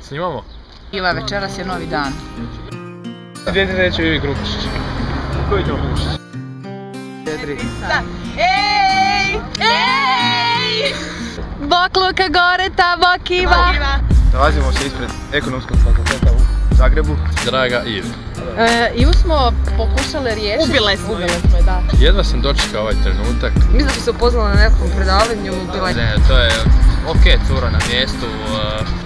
Snimamo? Iva, večeras je novi dan. Djeti reći Ivi Grubišić. Koji je Grubišić? Jedri. Ej! Ej! Bok Luka Goreta, bok Iva! Nalazimo se ispred Ekonomskog fakulteta u Zagrebu. Draga Ivi. Ivu smo pokušali riješiti. Ubile smo je, da. Jedva sam dočekao ovaj trenutak. Mislim da smo se upoznala na nekom predavanju. Ne, to je ok cura na mjestu.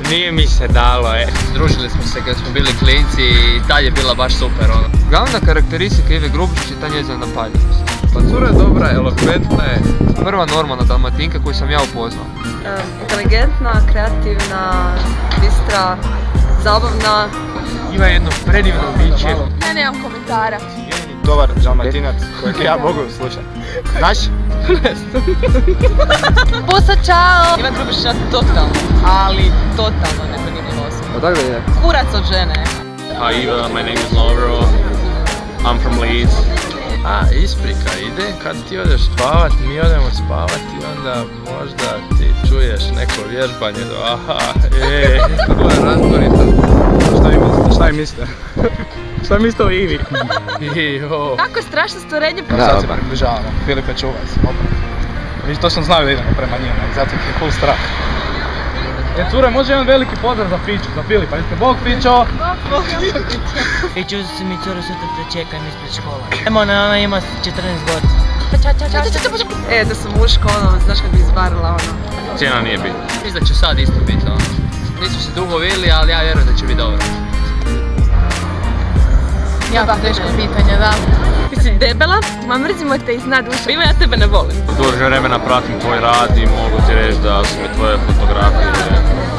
Nije mi se dalo, Družili smo se kad smo bili klinci i tad je bila baš super, Glavna karakteristika Ive Grubišić je ta njezina napaljenost. Pa cura je dobra, elokventna je. Prva normalna Dalmatinka koju sam ja upoznao. Inteligentna, kreativna, bistra, zabavna. Ima jedno predivno biće. Ne, nemam komentara. Dobar Dalmatinac kojeg ja mogu slušati. Znaš? Pusa, čao! Iva Grubišić je totalno, ali totalno nezanimljiva osoba. Odakle ide? Kurac od žene. Hi Eva, my name is Lovro. I'm from Leeds. Isprika ide kad ti odeš spavat, mi odemo spavat i onda možda ti čuješ neko vježbanje do Ovo je razborito. Šta je mislite? Šta je mislite o Ivi? Kako strašno stvorenje. Sad se približavamo, Filipe čuvaj se, opet. Vi točno znaju da idemo prema njima i zato ih je full strah. Cure, može jedan veliki pozdrav za Fiću, za Filipa, jeste bog Fićo? Bog Fićo. Fiću se mi cura sutra te čekam ispred škola. Ona ima 14 godina. Da sam muška, znaš kad bi izvarila Cijena nije bitna. Mislim da će sad isto biti, Nisu se dugo vidjeli, ali ja vjerujem da će biti dobro. Jako teško pitanje, da. Ti si debela, ma mrzimo te iz dna duša. Iva, ja tebe ne volim. Duže vremena pratim tvoj rad i mogu ti reći da su mi tvoje fotografije.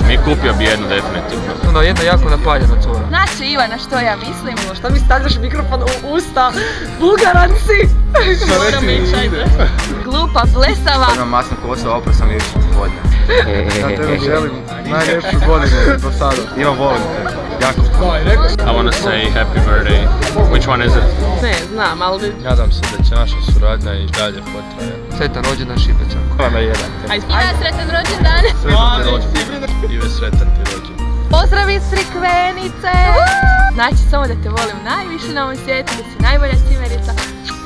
Mi kupio bi jednu definitivno. Onda jedna jako napaljena cura. Znaš će Iva na što ja mislim? Šta mi stavljaš mikrofon u usta? Bulgaran si! Moram ići, ajde. Glupa, blesava. Imam masnu kosu, a opet sam ljepšu godine. Ja tebe želim najljepšu godinu do sada. Iva, volim te. Jako. I want to say happy birthday. Which one is it? Ne, znam, ali... Nadam se da će naša suradnja i dalje potraje. Sretan rođendan Šibećan. Ovo je jedan. Iva, sretan rođendan! Sretan ti rođendan. Ive, sretan ti rođendan. Pozdrav iz Crikvenice! Znači samo da te volim najviše na ovom svijetu, da si najbolja cimerica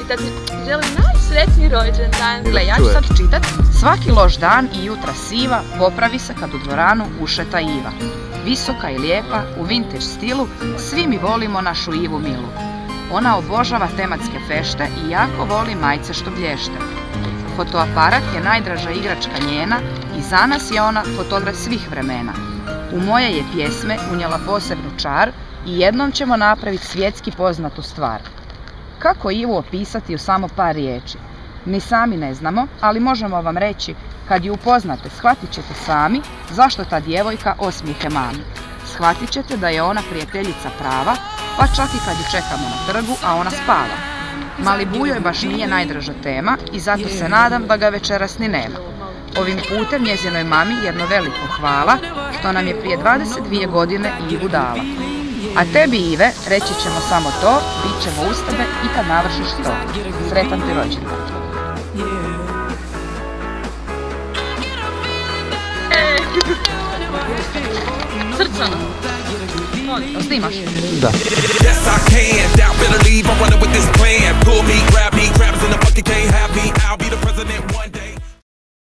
i da ti želim najsretniji rođendan. Gle, ja ću sad čitat. Svaki loš dan i jutra siva popravi se kad u dvoranu ušeta Iva. Visoka i lijepa, u vintage stilu, svi mi volimo našu Ivu milu. Ona obožava tematske fešte i jako voli majice što blješte. Fotoaparat je najdraža igračka njena i za nas je ona fotograf svih vremena. U moje je pjesme unijela posebnu čar i jednom ćemo napraviti svjetski poznatu stvar. Kako Ivu opisati u samo par riječi? Ni sami ne znamo, ali možemo vam reći, kad ju upoznate, shvatit ćete sami zašto ta djevojka osmijehe mami. Shvatit ćete da je ona prijateljica prava, pa čak i kad ju čekamo na trgu, a ona spava. Mali Bujoj baš nije najdraža tema i zato se nadam da ga večeras ni nema. Ovim putem njezinoj mami jedno veliko hvala što nam je prije 22 godine Ivu dala. A tebi Ive reći ćemo samo to, bit ćemo uz tebe i kad navršiš to. Sretan ti rođendan. Srčano. Snimaš? Da. Yes, I can. Doubt, better leave. I'm running with this plan. Pull me, grab us in the bucket, can't have me. I'll be the president one day.